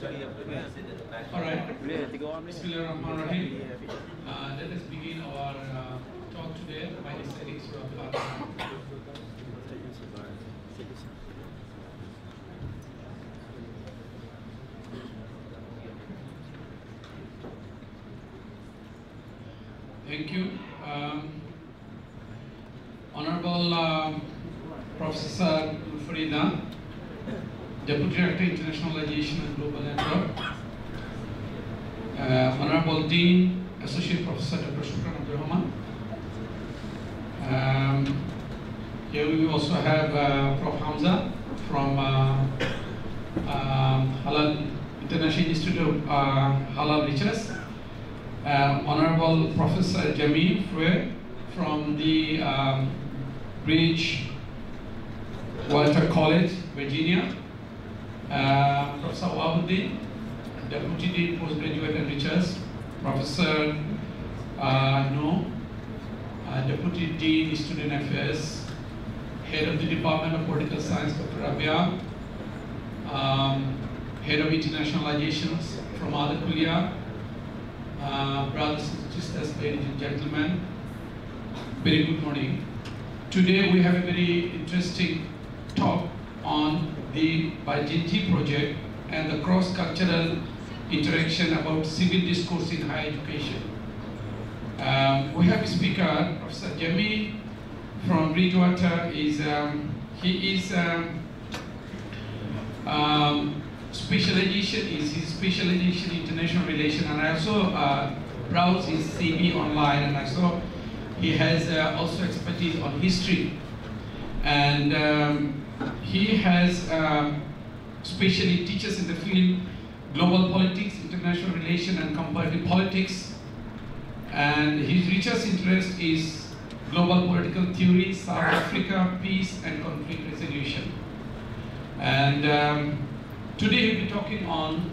All right. Bismillahirrahmanirrahim. Let us begin our talk today by reciting Surah Al-Fatiha. Thank you. Honorable Professor Frueh, Deputy Director, Internationalization and Global Network, Honorable Dean, Associate Professor Dr. Shukran Abdul Rahman. Here we also have Prof. Hamza from Halal International Institute of Halal Research, Honorable Professor Jamil Frueh from the Bridge Walter College, Virginia, Professor Wabuddin, Deputy Dean Postgraduate and Research, Professor No, Deputy Dean Student Affairs, Head of the Department of Political Science, Dr. Rabia, Head of Internationalizations from Ada Kuliah, brothers and sisters, ladies and gentlemen, very good morning. Today we have a very interesting talk on the Barzinji project and the cross-cultural interaction about civil discourse in higher education. We have a speaker, Professor Jamil from Bridgewater. His specialization international relation, and I also browsed his CV online, and I saw he has also expertise on history, and he has especially teaches in the field global politics, international relation, and comparative politics. And his research interest is global political theory, South Africa, peace and conflict resolution. And today he'll be talking on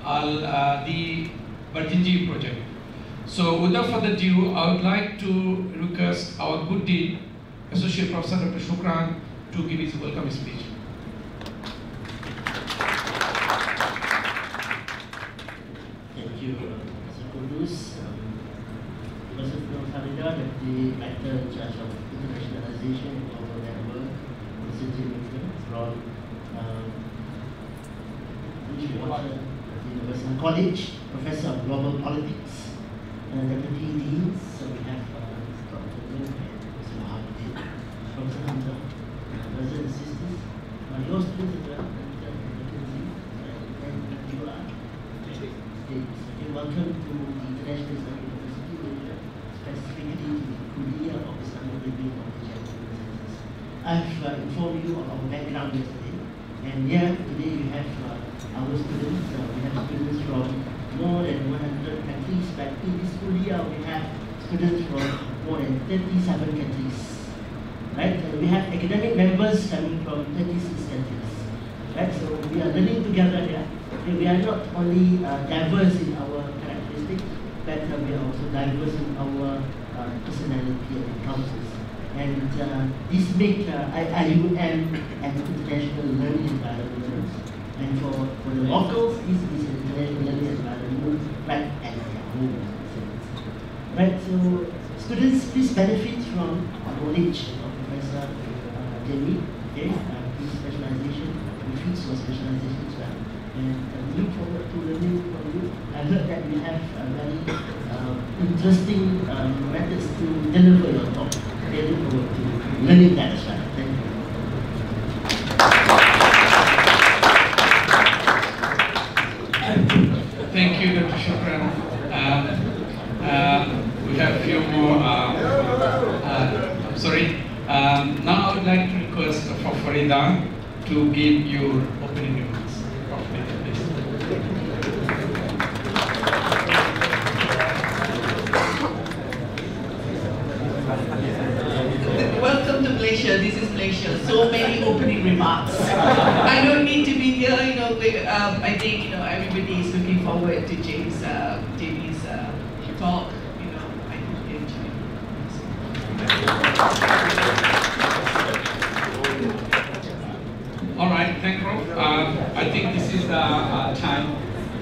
the Barzinji project. So without further ado, I would like to request our good dean, Associate Professor Dr. Shukran, to give his welcome speech. Thank you, Mr. Kudus. Professor Farida, Deputy Director in charge of Internationalization and Global Network, from Bridgewater University College, Professor of Global Politics, Deputy Deans. So we have Dr. Luke and Mr. Mohammed, Professor Hamza, brothers and sisters, your students as well, and you are. Welcome to the International Islamic University, specifically to the Kuliah of Islamic Living of the Japanese Sciences. I've informed you of our background yesterday, and here today we have our students. We have students from more than 100 countries, but in this Kuliah we have students from more than 37 countries. Right? And we have academic members coming from 36 countries. Right? So we are learning together here. We are not only diverse in our characteristics, but we are also diverse in our personality and encounters. And this makes IUM an international learning environment. And for the locals, this is an international learning environment right at their home. Right, so students, please benefit from knowledge of Professor Jamil, okay, his specialization, refutes your specialization as well. And we look forward to learning from you. I heard that we have very interesting methods to deliver your talk. I look forward to learning that as well. Thank you. Thank you, Dr. Shukran. We have a few more. I'm sorry. Now I would like to request for Farida to give your opening remarks. Welcome to Malaysia. This is Malaysia. So many opening remarks. I don't need to be here. I think everybody is looking forward to Jamie's talk. I enjoy it. All right, thank you. I think this is the time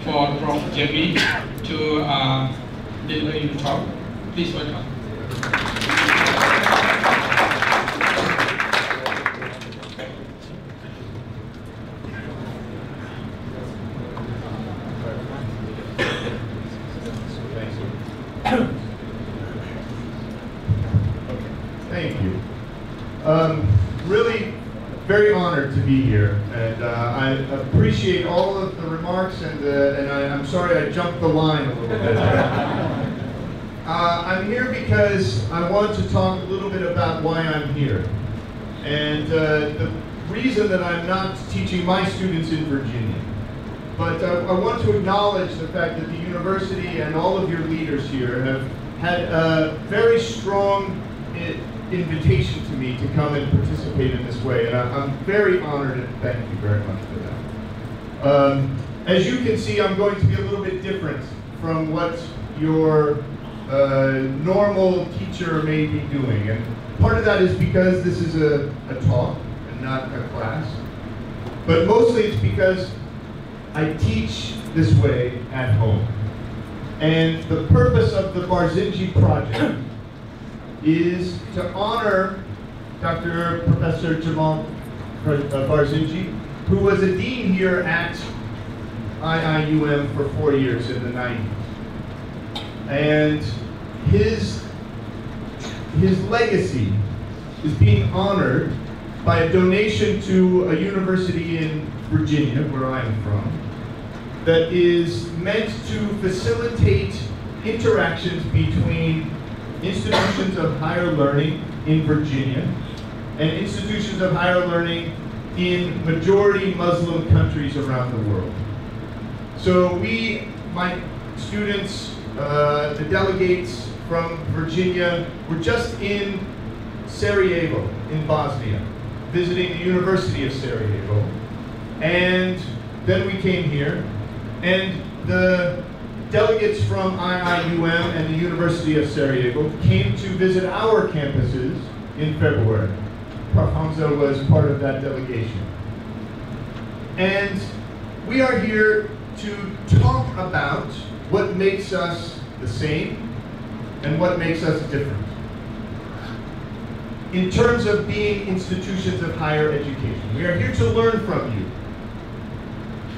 for Prof. Jemmy to deliver your talk. Please welcome. Thank you. Really very honored to be here, and I appreciate all of the remarks, and I'm sorry I jumped the line a little bit. I'm here because I want to talk a little bit about why I'm here. And the reason that I'm not teaching my students in Virginia. But I want to acknowledge the fact that the university and all of your leaders here have had a very strong invitation to me to come and participate in this way. And I'm very honored, and thank you very much for that. As you can see, I'm going to be a little bit different from what your normal teacher may be doing. And part of that is because this is a talk and not a class. But mostly it's because I teach this way at home. And the purpose of the Barzinji project is to honor Dr. Professor Jamal Barzinji, who was a dean here at IIUM for 4 years in the 90s. And his legacy is being honored by a donation to a university in Virginia, where I'm from, that is meant to facilitate interactions between institutions of higher learning in Virginia and institutions of higher learning in majority Muslim countries around the world. So my students, the delegates from Virginia, were just in Sarajevo in Bosnia, visiting the University of Sarajevo. And then we came here, and the delegates from IIUM and the University of Sarajevo came to visit our campuses in February. Prof. Hamza was part of that delegation. And we are here to talk about what makes us the same and what makes us different in terms of being institutions of higher education. We are here to learn from you.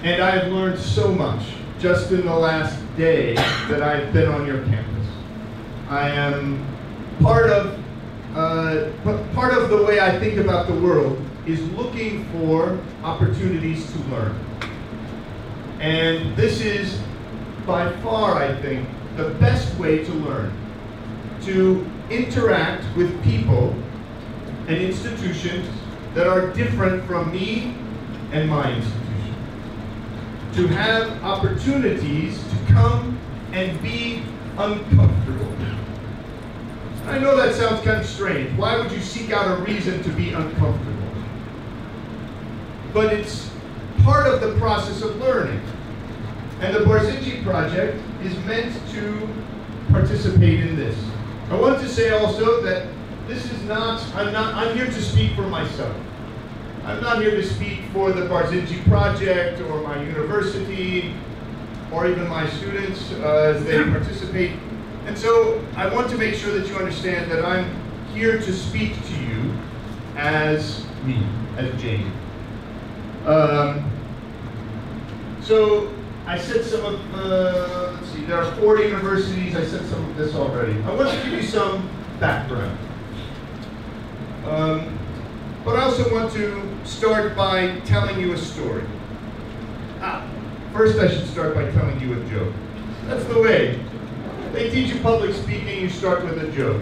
And I have learned so much just in the last day that I've been on your campus. I am part of the way I think about the world is looking for opportunities to learn. And this is by far, I think, the best way to learn. To interact with people and institutions that are different from me and my institution. To have opportunities to come and be uncomfortable. I know that sounds kind of strange. Why would you seek out a reason to be uncomfortable? But it's part of the process of learning. And the Barzinji project is meant to participate in this. I want to say also that this is not, I'm here to speak for myself. I'm not here to speak for the Barzinji project or my university or even my students as they participate. And so I want to make sure that you understand that I'm here to speak to you as me, as Jane. So I said some of, let's see, there are 4 universities. I said some of this already. I want to give you some background. But I also want to start by telling you a story. First I should start by telling you a joke. That's the way. They teach you public speaking, you start with a joke.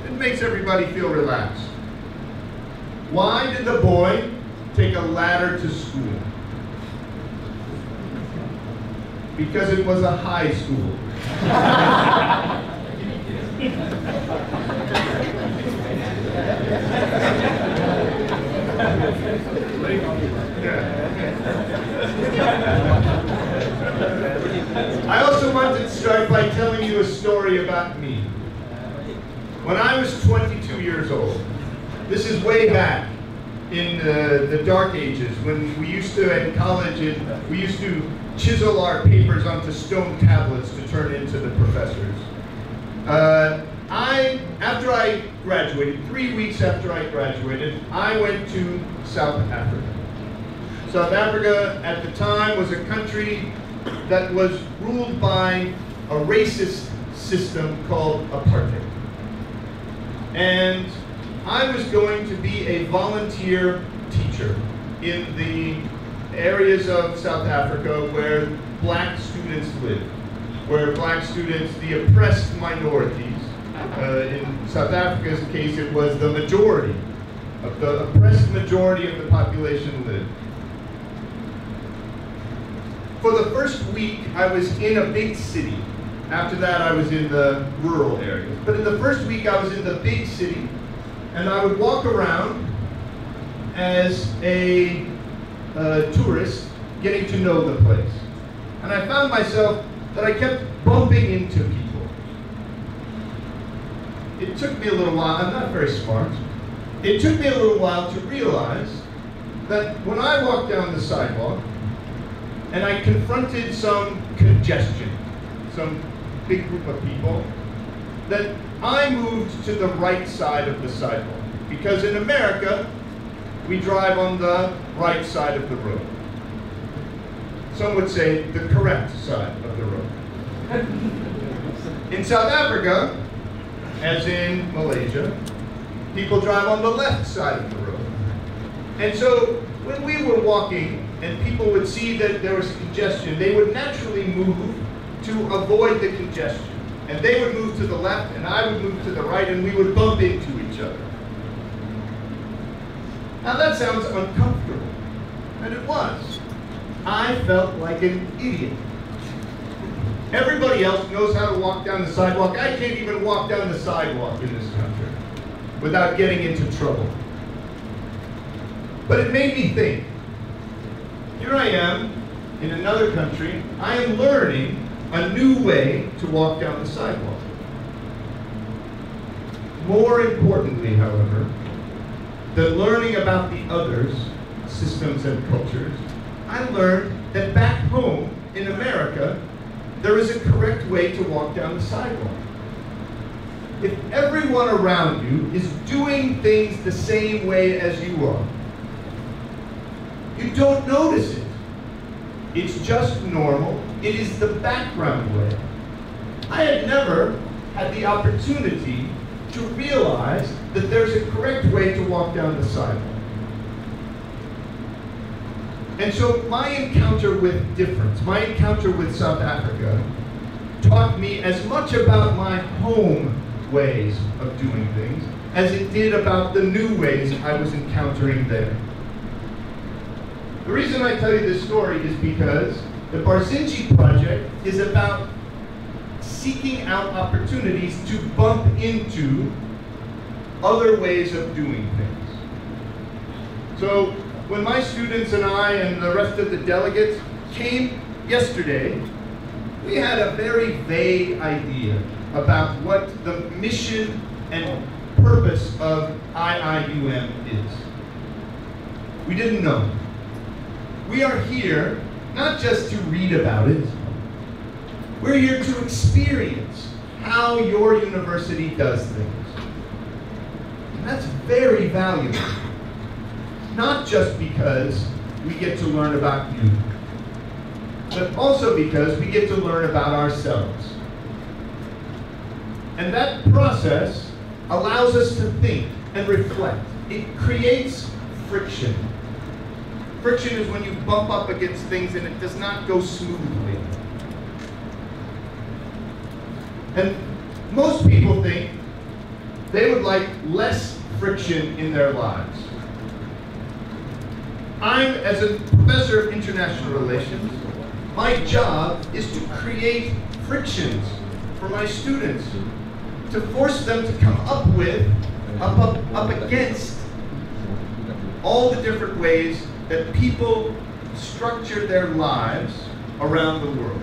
It makes everybody feel relaxed. Why did the boy take a ladder to school? Because it was a high school. I also wanted to start by telling you a story about me. When I was 22 years old, this is way back in the dark ages when we used to, in college, we used to chisel our papers onto stone tablets to turn into the professors. After I graduated, 3 weeks after I graduated, I went to South Africa. South Africa at the time was a country that was ruled by a racist system called apartheid. And I was going to be a volunteer teacher in the areas of South Africa where black students live, where black students, the oppressed minorities, in South Africa's case it was the majority, of the oppressed majority of the population lived. For the first week I was in a big city. After that I was in the rural areas. But in the first week I was in the big city, and I would walk around as a tourist, getting to know the place. And I found myself that I kept bumping into people. It took me a little while, I'm not very smart, it took me a little while to realize that when I walked down the sidewalk and I confronted some congestion, some big group of people, that I moved to the right side of the sidewalk. Because in America, we drive on the right side of the road. Some would say the correct side of the road. In South Africa, as in Malaysia, people drive on the left side of the road. And so when we were walking and people would see that there was congestion, they would naturally move to avoid the congestion. And they would move to the left and I would move to the right, and we would bump into each other. Now that sounds uncomfortable, and it was. I felt like an idiot. Everybody else knows how to walk down the sidewalk. I can't even walk down the sidewalk in this country without getting into trouble. But it made me think. Here I am in another country. I am learning a new way to walk down the sidewalk. More importantly, however, than learning about the others, systems and cultures, I learned that back home in America, there is a correct way to walk down the sidewalk. If everyone around you is doing things the same way as you are, you don't notice it. It's just normal. It is the background way. I had never had the opportunity to realize that there's a correct way to walk down the sidewalk. And so my encounter with difference, my encounter with South Africa, taught me as much about my home ways of doing things as it did about the new ways I was encountering there. The reason I tell you this story is because the Barzinji project is about seeking out opportunities to bump into other ways of doing things. So when my students and I and the rest of the delegates came yesterday, we had a very vague idea about what the mission and purpose of IIUM is. We didn't know. We are here not just to read about it. We're here to experience how your university does things. And that's very valuable. Not just because we get to learn about you, but also because we get to learn about ourselves. And that process allows us to think and reflect. It creates friction. Friction is when you bump up against things and it does not go smoothly. And most people think they would like less friction in their lives. I'm, as a professor of international relations, my job is to create frictions for my students, to force them to come up with, up against all the different ways that people structure their lives around the world.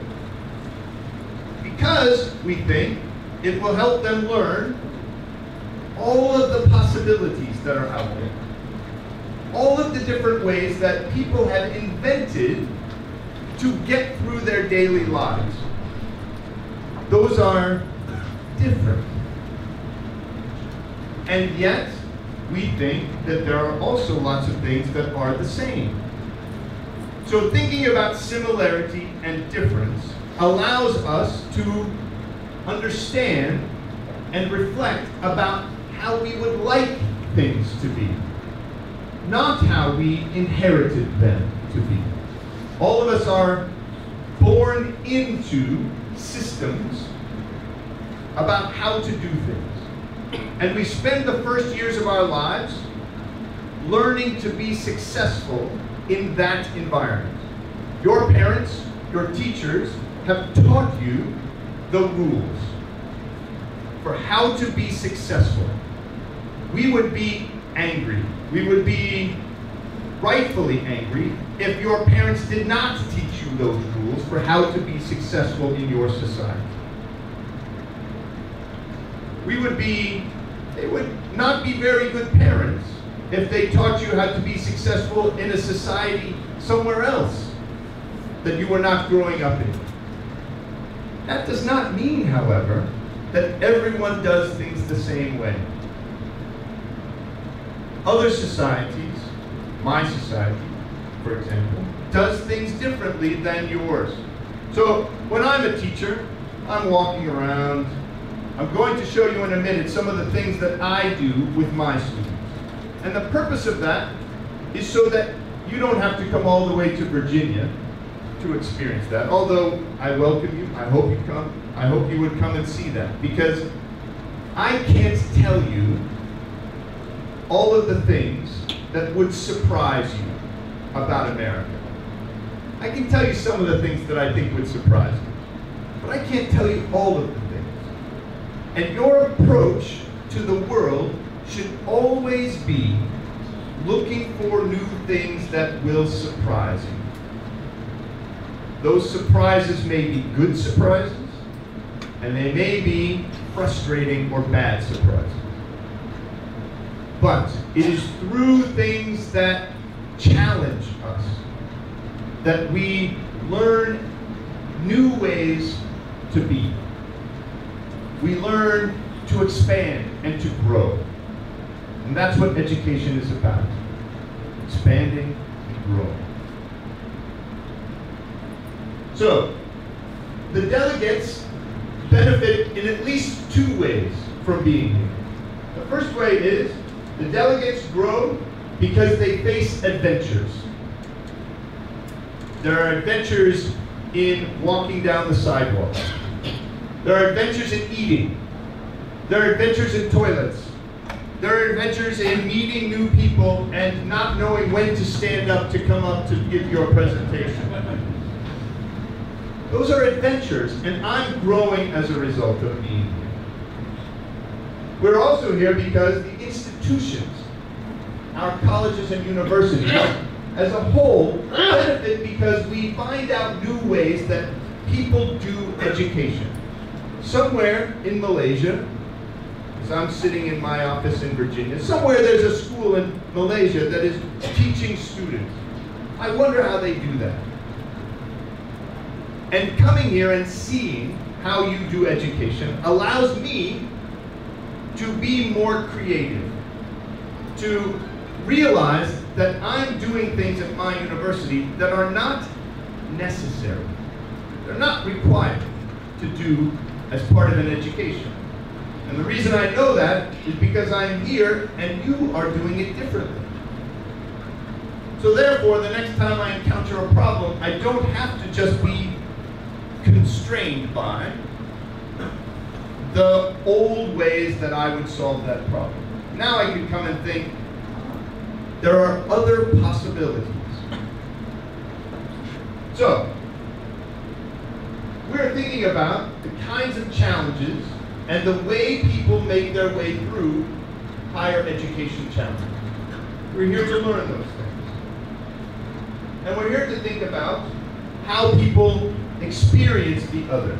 Because we think it will help them learn all of the possibilities that are out there. All of the different ways that people have invented to get through their daily lives. Those are different. And yet, we think that there are also lots of things that are the same. So thinking about similarity and difference allows us to understand and reflect about how we would like things to be, not how we inherited them to be. All of us are born into systems about how to do things. And we spend the first years of our lives learning to be successful in that environment. Your parents, your teachers have taught you the rules for how to be successful. We would be angry. We would be rightfully angry if your parents did not teach you those rules for how to be successful in your society. They would not be very good parents if they taught you how to be successful in a society somewhere else that you were not growing up in. That does not mean, however, that everyone does things the same way. Other societies, my society, for example, does things differently than yours. So when I'm a teacher, I'm walking around. I'm going to show you in a minute some of the things that I do with my students. And the purpose of that is so that you don't have to come all the way to Virginia to experience that. Although I welcome you, I hope you come. I hope you would come and see that, because I can't tell you all of the things that would surprise you about America. I can tell you some of the things that I think would surprise you, but I can't tell you all of the things. And your approach to the world should always be looking for new things that will surprise you. Those surprises may be good surprises, and they may be frustrating or bad surprises. But it is through things that challenge us that we learn new ways to be. We learn to expand and to grow. And that's what education is about. Expanding and growing. So, the delegates benefit in at least two ways from being here. The first way is the delegates grow because they face adventures. There are adventures in walking down the sidewalk. There are adventures in eating. There are adventures in toilets. There are adventures in meeting new people and not knowing when to stand up to come up to give your presentation. Those are adventures, and I'm growing as a result of being here. We're also here because the institutions, our colleges and universities, as a whole, benefit because we find out new ways that people do education. Somewhere in Malaysia, as I'm sitting in my office in Virginia, somewhere there's a school in Malaysia that is teaching students. I wonder how they do that. And coming here and seeing how you do education allows me to be more creative, to realize that I'm doing things at my university that are not necessary. They're not required to do as part of an education. And the reason I know that is because I'm here and you are doing it differently. So therefore, the next time I encounter a problem, I don't have to just be constrained by the old ways that I would solve that problem. Now I can come and think, there are other possibilities. So, we're thinking about the kinds of challenges and the way people make their way through higher education challenges. We're here to learn those things. And we're here to think about how people experience the other.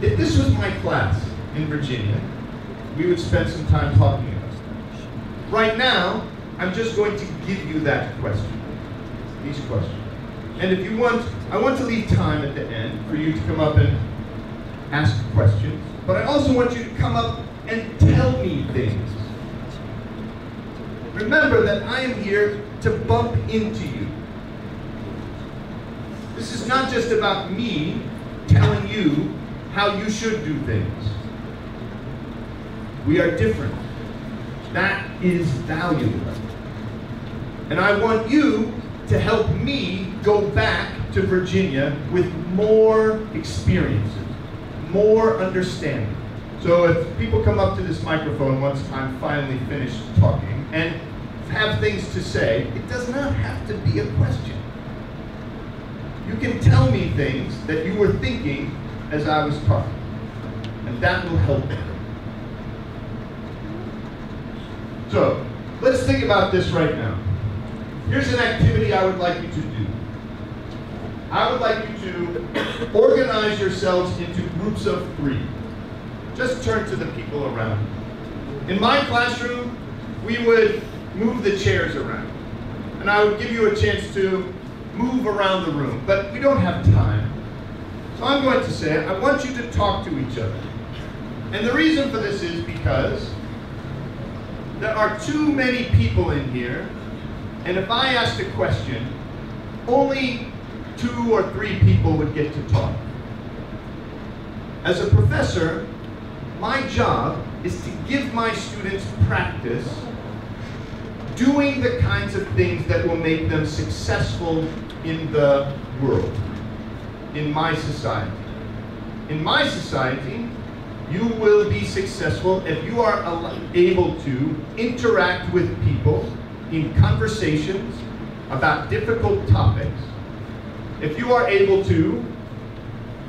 If this was my class in Virginia, we would spend some time talking about it. Right now, I'm just going to give you that question, these questions. And if you want, I want to leave time at the end for you to come up and ask questions, but I also want you to come up and tell me things. Remember that I am here to bump into you. This is not just about me telling you how you should do things. We are different. That is valuable. And I want you to help me go back to Virginia with more experiences, more understanding. So if people come up to this microphone once I'm finally finished talking and have things to say, it does not have to be a question. You can tell me things that you were thinking as I was talking, and that will help me. So, let's think about this right now. Here's an activity I would like you to do. I would like you to organize yourselves into groups of 3. Just turn to the people around you. In my classroom, we would move the chairs around. And I would give you a chance to move around the room, but we don't have time. So I'm going to say, I want you to talk to each other. And the reason for this is because there are too many people in here, and if I asked a question, only 2 or 3 people would get to talk. As a professor, my job is to give my students practice doing the kinds of things that will make them successful in the world, in my society. In my society, you will be successful if you are able to interact with people in conversations about difficult topics, if you are able to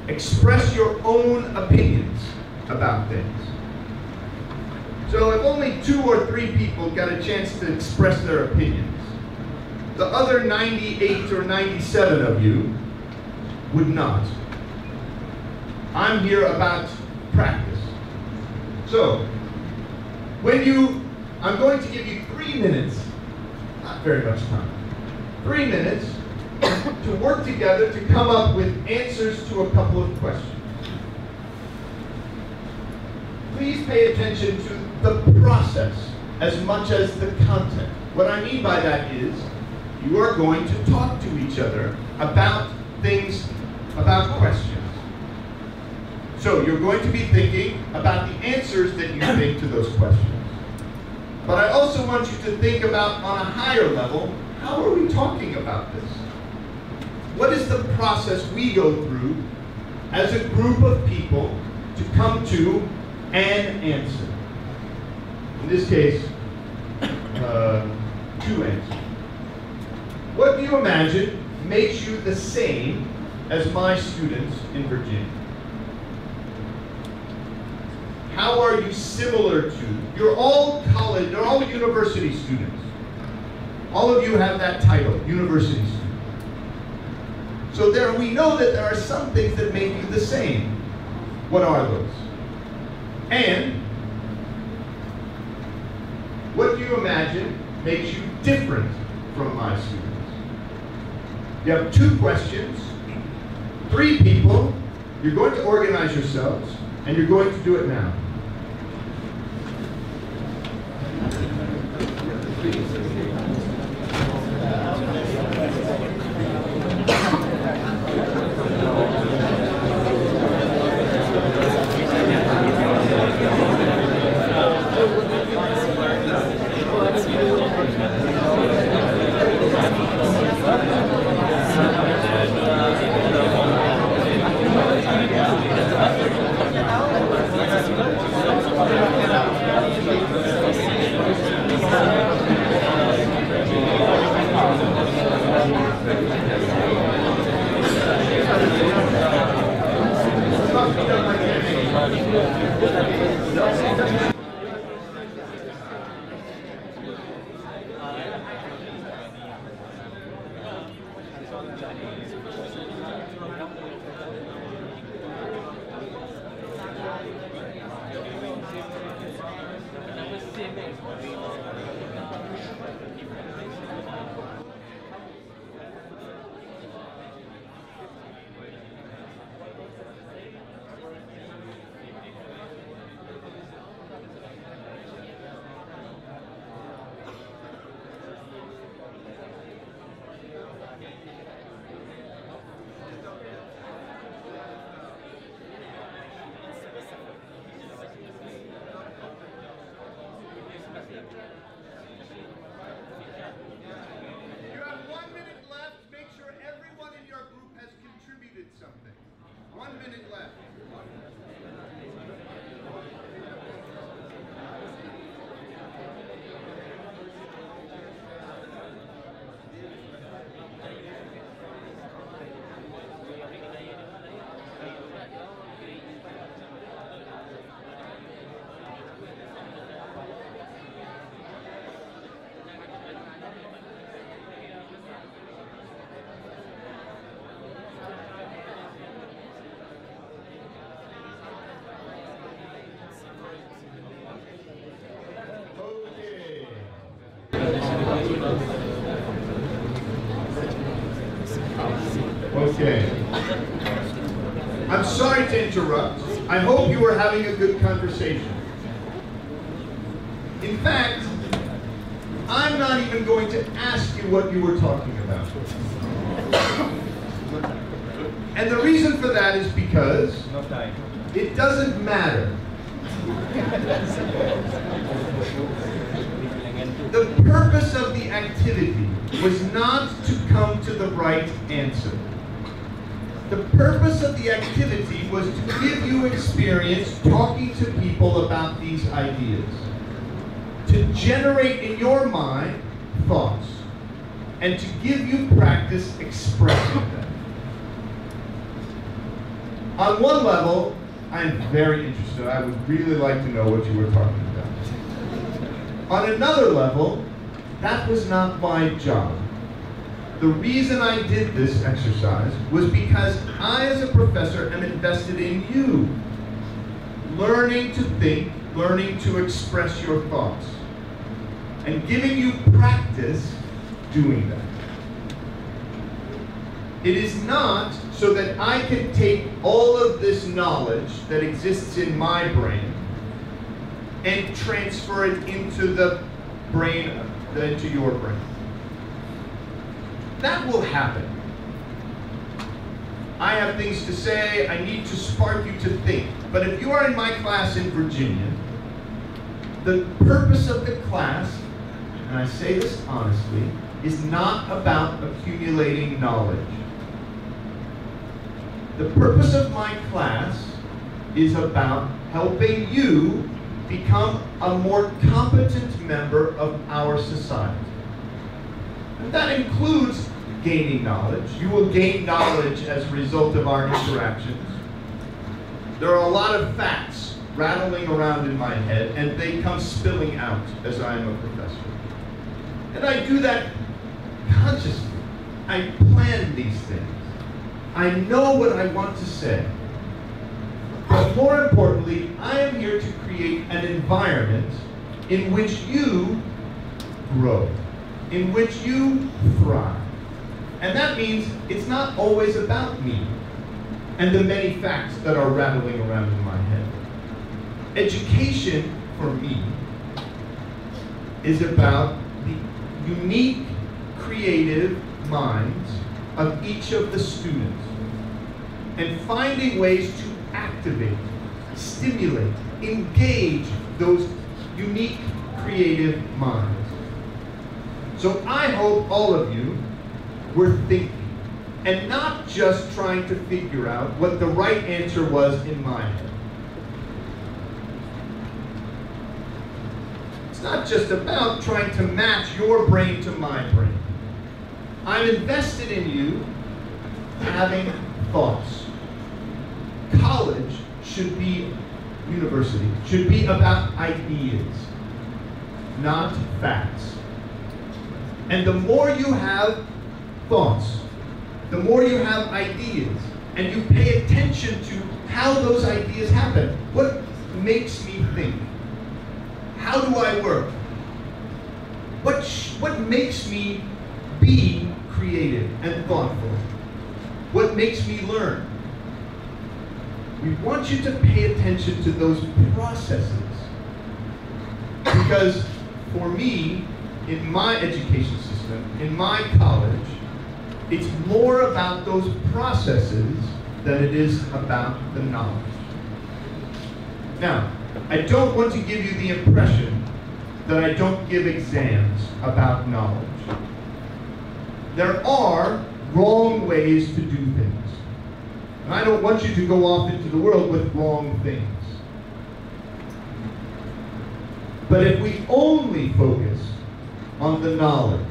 express your own opinions about things. So if only 2 or 3 people got a chance to express their opinions, the other 98 or 97 of you would not. I'm here about practice. So, I'm going to give you 3 minutes, not very much time, 3 minutes to work together to come up with answers to a couple of questions. Please pay attention to the process as much as the content. What I mean by that is, you are going to talk to each other about things, about questions. So you're going to be thinking about the answers that you think to those questions. But I also want you to think about, on a higher level, how are we talking about this? What is the process we go through as a group of people to come to an answer? In this case, 2 answers. What do you imagine makes you the same as my students in Virginia? How are you similar to? You're all college, they're all university students. All of you have that title, university student. So we know that there are some things that make you the same. What are those? And what do you imagine makes you different from my students? You have 2 questions, 3 people. You're going to organize yourselves, and you're going to do it now. interrupt. I hope you are having a good conversation. In fact, I'm not even going to ask you what you were talking about. And the reason for that is because it doesn't matter. The purpose of the activity was not to come to the right answer. The purpose of the activity was to give you experience talking to people about these ideas, to generate in your mind thoughts, and to give you practice expressing them. On one level, I'm very interested. I would really like to know what you were talking about. On another level, that was not my job. The reason I did this exercise was because I, as a professor, am invested in you. Learning to think, learning to express your thoughts, and giving you practice doing that. It is not so that I can take all of this knowledge that exists in my brain and transfer it into the brain, into your brain. That will happen. I have things to say, I need to spark you to think. But if you are in my class in Virginia, the purpose of the class, and I say this honestly, is not about accumulating knowledge. The purpose of my class is about helping you become a more competent member of our society. And that includes gaining knowledge. You will gain knowledge as a result of our interactions. There are a lot of facts rattling around in my head, and they come spilling out as I am a professor. And I do that consciously. I plan these things. I know what I want to say. But more importantly, I am here to create an environment in which you grow, in which you thrive. And that means it's not always about me and the many facts that are rattling around in my head. Education, for me, is about the unique, creative minds of each of the students and finding ways to activate, stimulate, engage those unique, creative minds. So I hope all of you were thinking and not just trying to figure out what the right answer was in my head. It's not just about trying to match your brain to my brain. I'm invested in you having thoughts. College should be, university, should be about ideas, not facts. And the more you have thoughts, the more you have ideas, and you pay attention to how those ideas happen. What makes me think? How do I work? What makes me be creative and thoughtful? What makes me learn? We want you to pay attention to those processes. Because for me, in my education system, in my college, it's more about those processes than it is about the knowledge. Now, I don't want to give you the impression that I don't give exams about knowledge. There are wrong ways to do things. And I don't want you to go off into the world with wrong things. But if we only focus on the knowledge,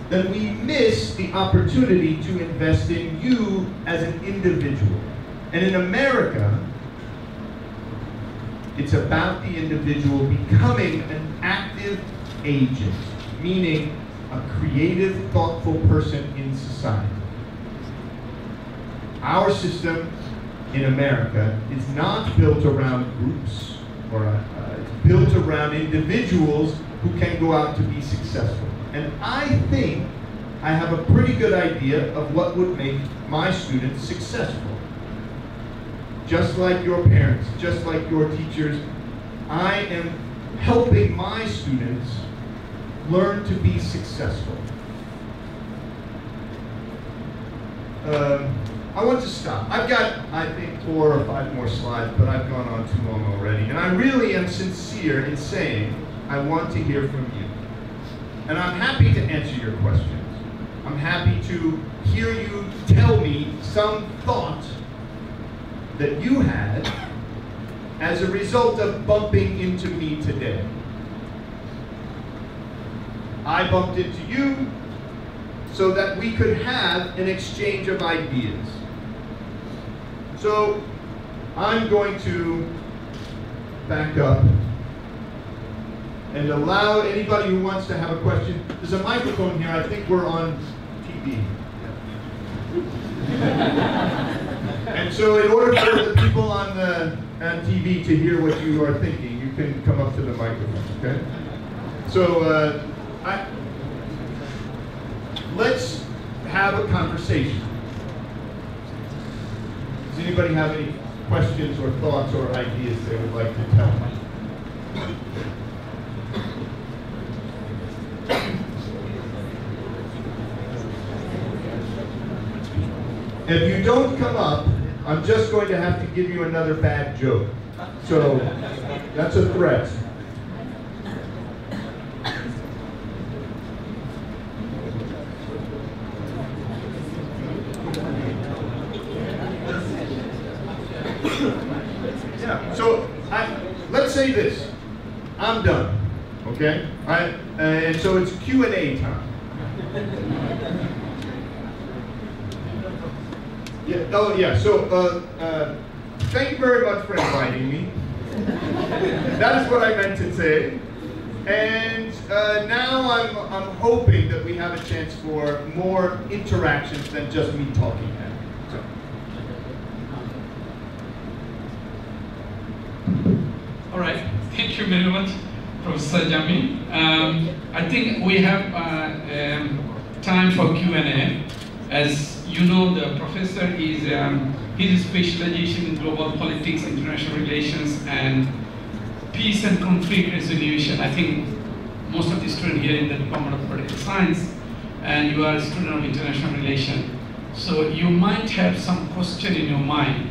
then we miss the opportunity to invest in you as an individual. And in America, it's about the individual becoming an active agent, meaning a creative, thoughtful person in society. Our system in America is not built around groups, or it's built around individuals who can go out to be successful. And I think I have a pretty good idea of what would make my students successful. just like your parents, just like your teachers, I am helping my students learn to be successful. I want to stop. I've got, I think, 4 or 5 more slides, but I've gone on too long already. And I really am sincere in saying I want to hear from you. And I'm happy to answer your questions. I'm happy to hear you tell me some thought that you had as a result of bumping into me today. I bumped into you so that we could have an exchange of ideas. So I'm going to back up and allow anybody who wants to have a question. There's a microphone here. I think we're on TV. And so in order for the people on TV to hear what you are thinking, you can come up to the microphone, okay? So let's have a conversation. Does anybody have any questions or thoughts or ideas they would like to tell me? If you don't come up, I'm just going to have to give you another bad joke. So that's a threat. Yeah, so let's say this. I'm done, okay? And so it's Q&A time. Yeah, oh yeah, so thank you very much for inviting me. That is what I meant to say. And now I'm hoping that we have a chance for more interactions than just me talking now. So. All right, thank you very much, Professor Jami. I think we have time for Q&A. As you know, the professor is his specialization in global politics, international relations, and peace and conflict resolution. I think most of the students here in the Department of Political Science, and you are a student of international relations. So you might have some question in your mind.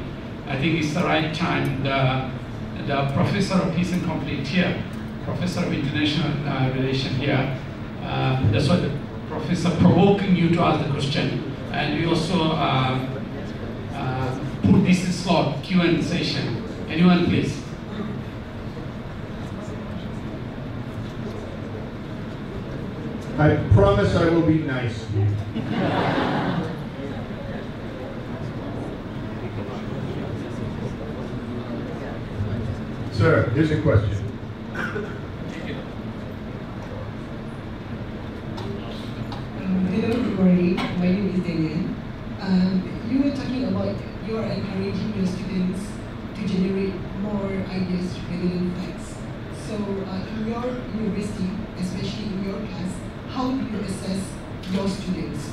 I think it's the right time. The professor of peace and conflict here, professor of international relations here, that's why the professor provoking you to ask the question. And we also put this slot, Q&A session. Anyone, please? I promise I will be nice to you. Sir, here's a question. Hello, good morning. My name is Daniel. You were talking about you are encouraging your students to generate more ideas rather than facts. So in your university, especially in your class, how do you assess your students?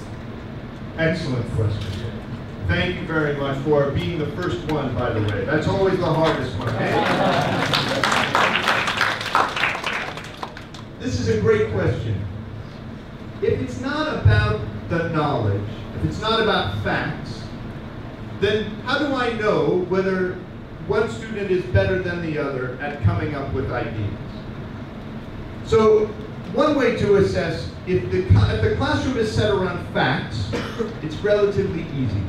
Excellent question. Thank you very much for being the first one, by the way. That's always the hardest one. This is a great question. If it's not about the knowledge, if it's not about facts, then how do I know whether one student is better than the other at coming up with ideas? So one way to assess if the classroom is set around facts, it's relatively easy.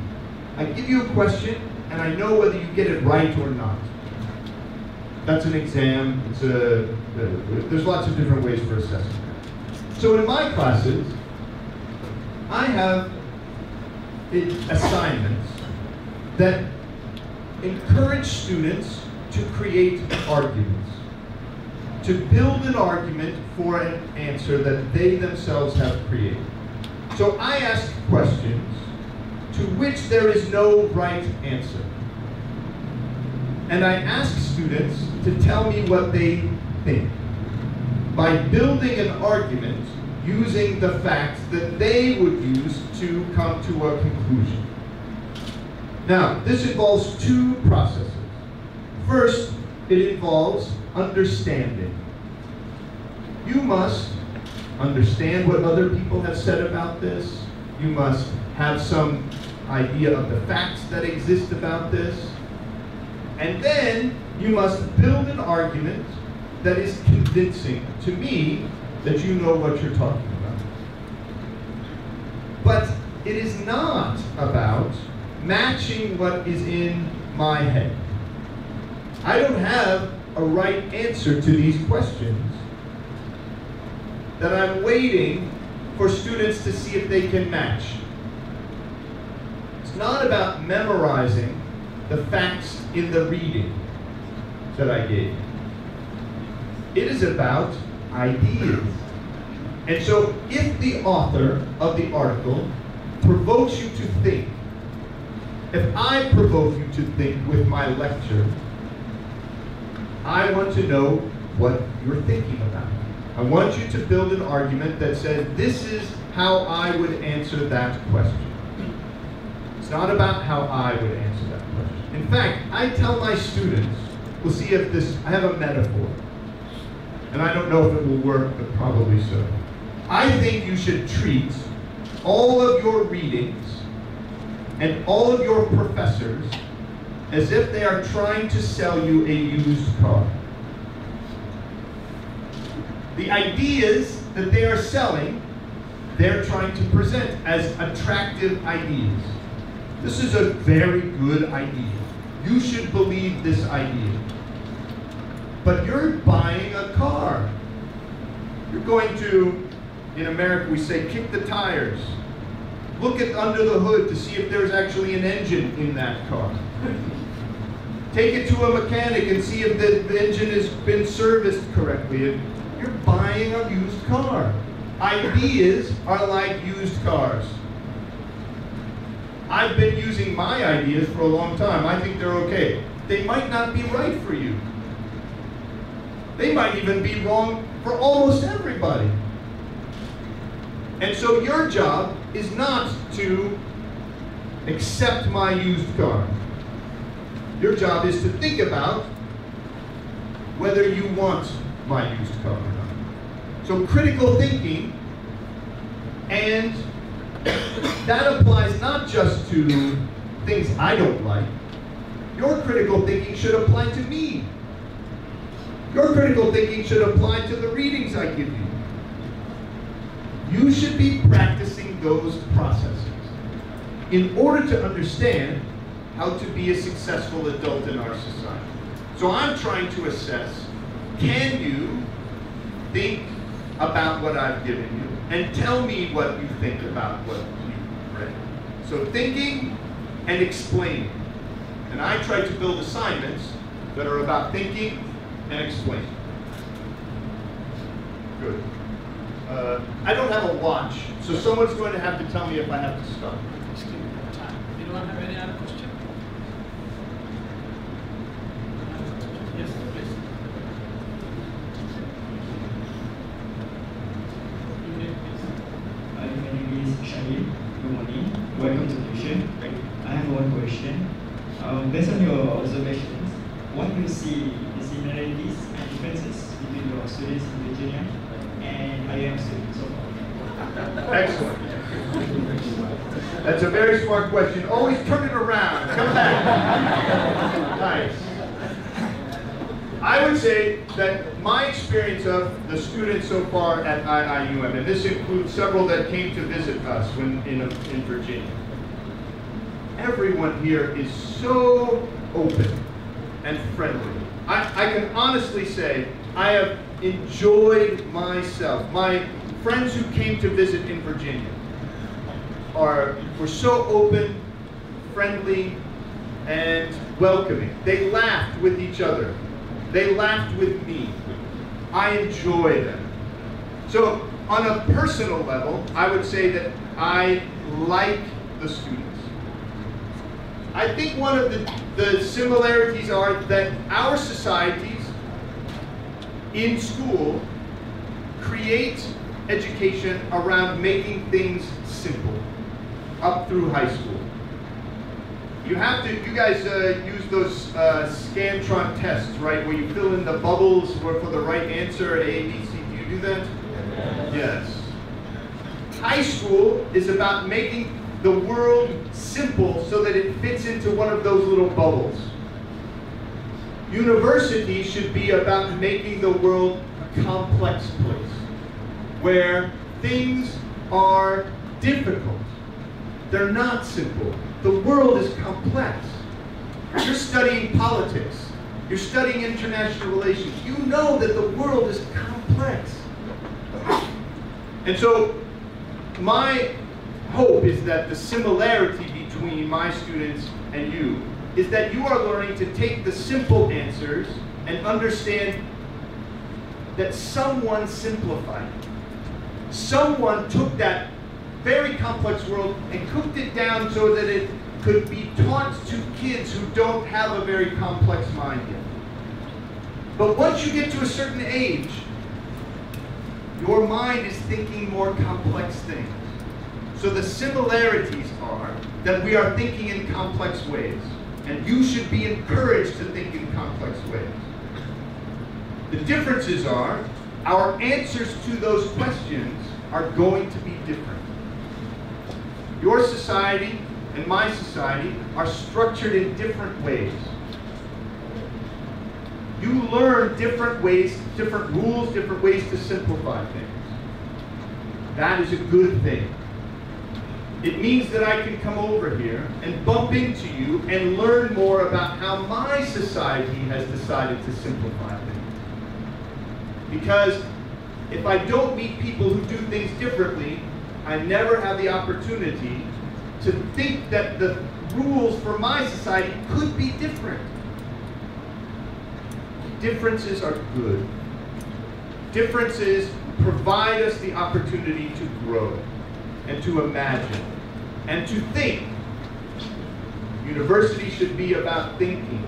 I give you a question and I know whether you get it right or not. That's an exam. There's lots of different ways for assessing that. So in my classes, I have assignments that encourage students to create arguments, to build an argument for an answer that they themselves have created. So I ask questions to which there is no right answer. And I ask students to tell me what they think by building an argument using the facts that they would use to come to a conclusion. Now, this involves two processes. First, it involves understanding. You must understand what other people have said about this. You must have some idea of the facts that exist about this. And then you must build an argument that is convincing to me that you know what you're talking about. But it is not about matching what is in my head. I don't have a right answer to these questions that I'm waiting for students to see if they can match. It's not about memorizing the facts in the reading that I gave. It is about ideas. And so if the author of the article provokes you to think, if I provoke you to think with my lecture, I want to know what you're thinking about. I want you to build an argument that says, this is how I would answer that question. It's not about how I would answer that question. In fact, I tell my students, we'll see if this, I have a metaphor. And I don't know if it will work, but probably so. I think you should treat all of your readings and all of your professors as if they are trying to sell you a used car. The ideas that they are selling, they're trying to present as attractive ideas. This is a very good idea. You should believe this idea. But you're buying a car. You're going to, in America we say, kick the tires. Look at under the hood to see if there's actually an engine in that car. Take it to a mechanic and see if the engine has been serviced correctly. You're buying a used car. Ideas are like used cars. I've been using my ideas for a long time. I think they're okay. They might not be right for you. They might even be wrong for almost everybody. And so your job is not to accept my used car. Your job is to think about whether you want my used car or not. So critical thinking, and that applies not just to things I don't like. Your critical thinking should apply to me. Your critical thinking should apply to the readings I give you. You should be practicing those processes in order to understand how to be a successful adult in our society. So I'm trying to assess, can you think about what I've given you and tell me what you think about what you've read? So thinking and explaining. And I try to build assignments that are about thinking and explaining. Good. I don't have a watch, so someone's going to have to tell me if I have to stop. Just give me more time. Anyone have any other question? Yes, please. My name is Shahid. Good morning. Welcome to tuition. Thank you. I have one question. Based on your observations, what do you see the similarities and differences between your students in Virginia and IUM students so far? Excellent. That's a very smart question. Always turn it around. Come back. Nice. I would say that my experience of the students so far at IUM, and this includes several that came to visit us when in Virginia, everyone here is so open and friendly. I can honestly say I have enjoyed myself. My friends who came to visit in Virginia were so open, friendly, and welcoming. They laughed with each other. They laughed with me. I enjoy them. So on a personal level, I would say that I like the students. I think one of the similarities are that our societies in school create education around making things simple, up through high school. You have to, you guys use those Scantron tests, right? Where you fill in the bubbles for the right answer, A, B, C. Do you do that? Yes. High school is about making the world simple so that it fits into one of those little bubbles. University should be about making the world a complex place where things are difficult. They're not simple. The world is complex. You're studying politics. You're studying international relations. You know that the world is complex. And so my hope is that the similarity between my students and you is that you are learning to take the simple answers and understand that someone simplified it. Someone took that very complex world and cooked it down so that it could be taught to kids who don't have a very complex mind yet. But once you get to a certain age, your mind is thinking more complex things. So the similarities are that we are thinking in complex ways, and you should be encouraged to think in complex ways. The differences are our answers to those questions are going to be different. Your society and my society are structured in different ways. You learn different ways, different rules, different ways to simplify things. That is a good thing. It means that I can come over here and bump into you and learn more about how my society has decided to simplify things. Because if I don't meet people who do things differently, I never have the opportunity to think that the rules for my society could be different. Differences are good. Differences provide us the opportunity to grow and to imagine and to think. University should be about thinking.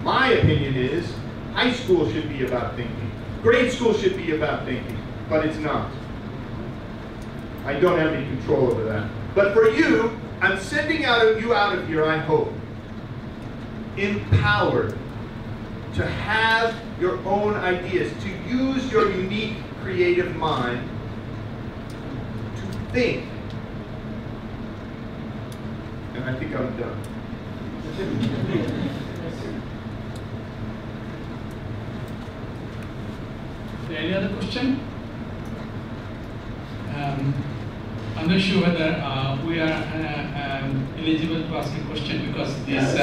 My opinion is high school should be about thinking. Grade school should be about thinking, but it's not. I don't have any control over that. But for you, I'm sending you out of here, I hope, empowered to have your own ideas, to use your unique creative mind to think. And I think I'm done. Any other question? I'm not sure whether we are eligible to ask a question because this.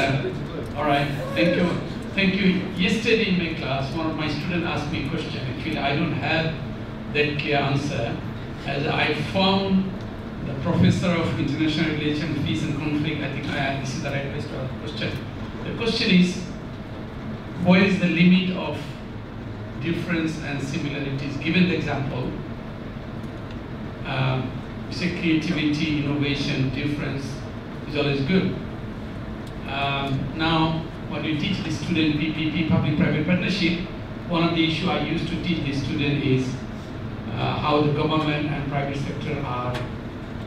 All right, thank you. Thank you. Yesterday in my class, one of my students asked me a question. Actually, I don't have that clear answer, as I found the professor of international relations, peace and conflict. I think this is the right place to ask the question. The question is, what is the limit of difference and similarities? Given the example, you say creativity, innovation, difference is always good. Now, when you teach the student PPP, public-private partnership, one of the issues I used to teach the student is how the government and private sector are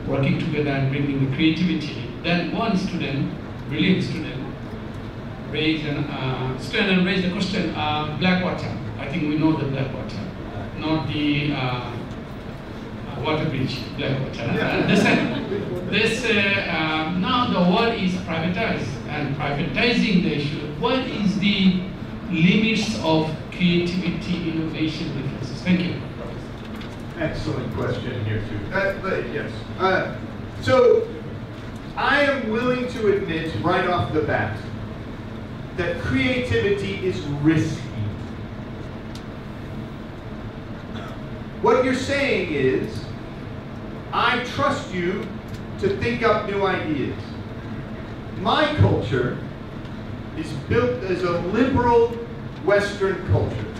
working together and bringing the creativity. Then one student, brilliant student, raised the question, black water. I think we know the black water, not the water bridge, black water. They say, now the world is privatized, and privatizing the issue. What is the limits of creativity, innovation, differences? Thank you. Excellent question here too. Yes. So I am willing to admit right off the bat that creativity is risky. What you're saying is, I trust you to think up new ideas. My culture is built as a liberal Western culture.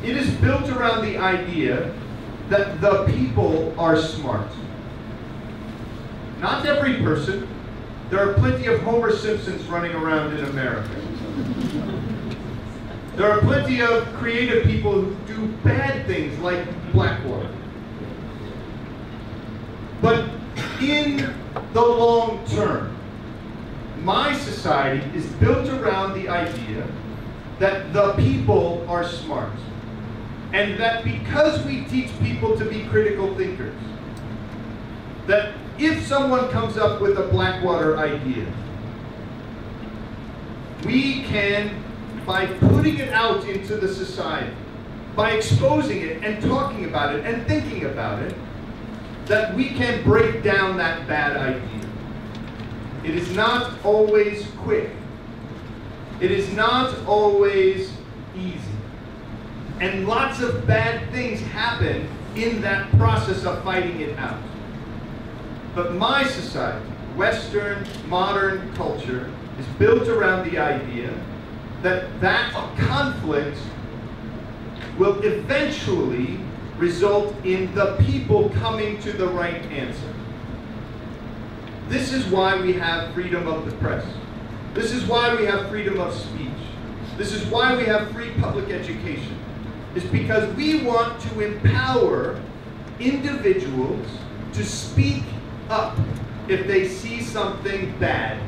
It is built around the idea that the people are smart. Not every person. There are plenty of Homer Simpsons running around in America. There are plenty of creative people who do bad things like Blackwater. But in the long term, my society is built around the idea that the people are smart. And that because we teach people to be critical thinkers, that if someone comes up with a Blackwater idea, we can, by putting it out into the society, by exposing it and talking about it and thinking about it, that we can break down that bad idea. It is not always quick. It is not always easy. And lots of bad things happen in that process of fighting it out. But my society, Western, modern culture, is built around the idea that that conflict will eventually result in the people coming to the right answer. This is why we have freedom of the press. This is why we have freedom of speech. This is why we have free public education. It's because we want to empower individuals to speak up if they see something bad.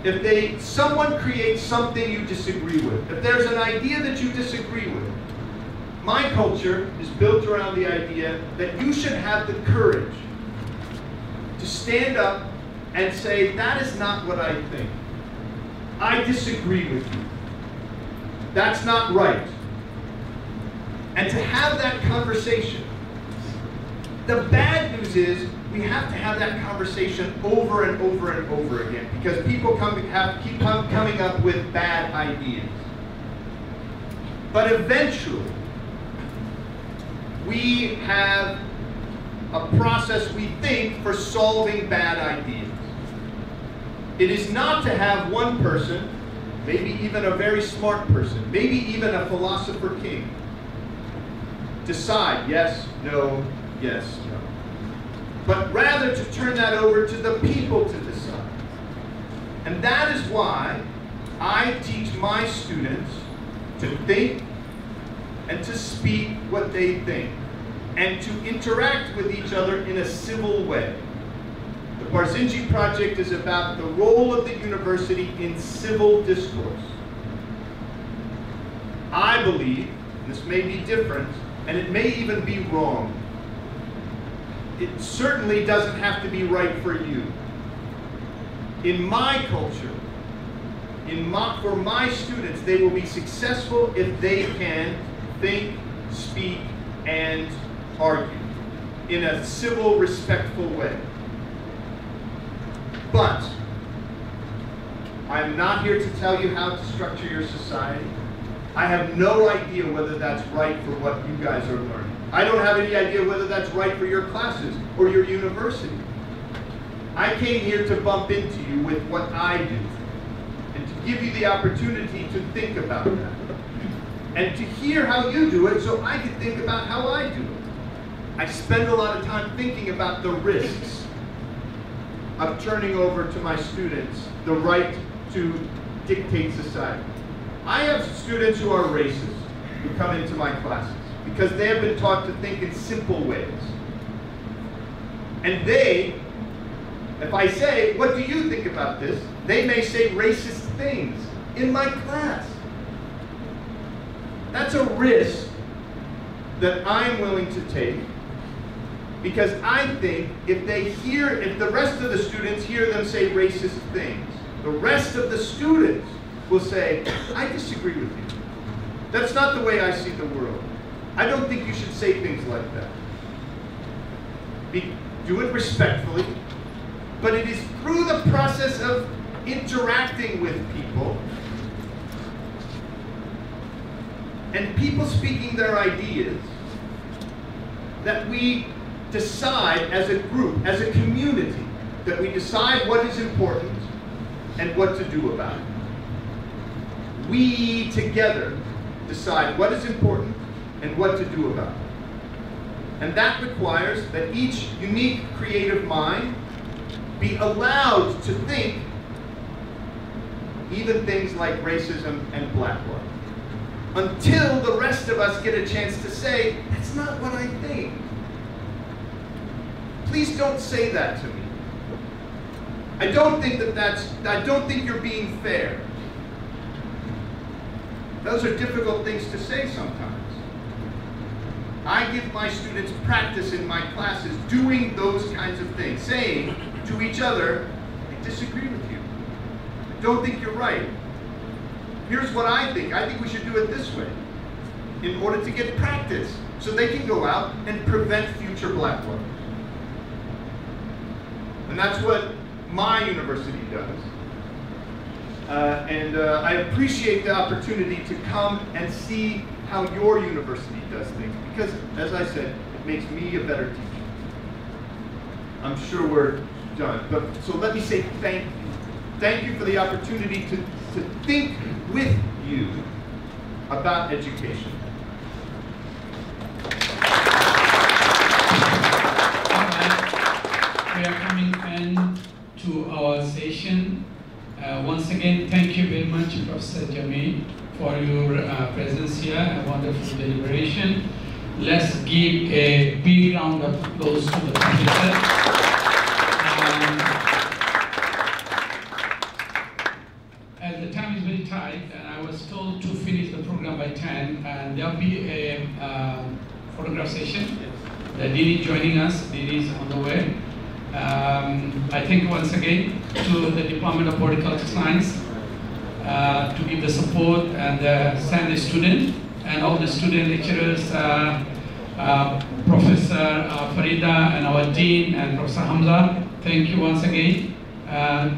If someone creates something you disagree with, if there's an idea that you disagree with, my culture is built around the idea that you should have the courage to stand up and say, that is not what I think. I disagree with you. That's not right. And to have that conversation. The bad news is we have to have that conversation over and over and over again because people keep coming up with bad ideas. But eventually, we have a process, we think, for solving bad ideas. It is not to have one person, maybe even a very smart person, maybe even a philosopher king, decide yes, no, yes, no. But rather to turn that over to the people to decide. And that is why I teach my students to think and to speak what they think, and to interact with each other in a civil way. The Barzinji project is about the role of the university in civil discourse. I believe, and this may be different, and it may even be wrong. It certainly doesn't have to be right for you. In my culture, for my students, they will be successful if they can think, speak, and argue in a civil, respectful way. But I'm not here to tell you how to structure your society. I have no idea whether that's right for what you guys are learning. I don't have any idea whether that's right for your classes or your university. I came here to bump into you with what I do and to give you the opportunity to think about that and to hear how you do it so I can think about how I do it. I spend a lot of time thinking about the risks of turning over to my students the right to dictate society. I have students who are racist who come into my classes because they have been taught to think in simple ways. And they, if I say, what do you think about this? They may say racist things in my class. That's a risk that I'm willing to take because I think if the rest of the students hear them say racist things, the rest of the students will say, I disagree with you. That's not the way I see the world. I don't think you should say things like that. Do it respectfully, but it is through the process of interacting with people and people speaking their ideas that we decide as a group, as a community, that we decide what is important and what to do about it. We together decide what is important and what to do about it. And that requires that each unique creative mind be allowed to think even things like racism and Blackwater, until the rest of us get a chance to say, that's not what I think. Please don't say that to me. I don't think I don't think you're being fair. Those are difficult things to say sometimes. I give my students practice in my classes doing those kinds of things, saying to each other, I disagree with you. I don't think you're right. Here's what I think. I think we should do it this way in order to get practice so they can go out and prevent future black vote. And that's what my university does. I appreciate the opportunity to come and see how your university does things, because, as I said, it makes me a better teacher. I'm sure we're done, but so let me say thank you. Thank you for the opportunity to think with you about education. We are coming in to our session. Once again, thank you very much, Professor Jamil, for your presence here, a wonderful deliberation. Let's give a big round of applause to the professor. As the time is very tight, and I was told to finish the program by 10, and there'll be a photograph session. The Dean is joining us. Dean is on the way. I thank once again to the Department of Political Science to give the support and send the student and all the student lecturers, Professor Farida and our Dean and Professor Hamza. Thank you once again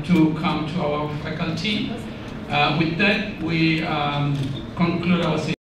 to come to our faculty. With that, we conclude our session.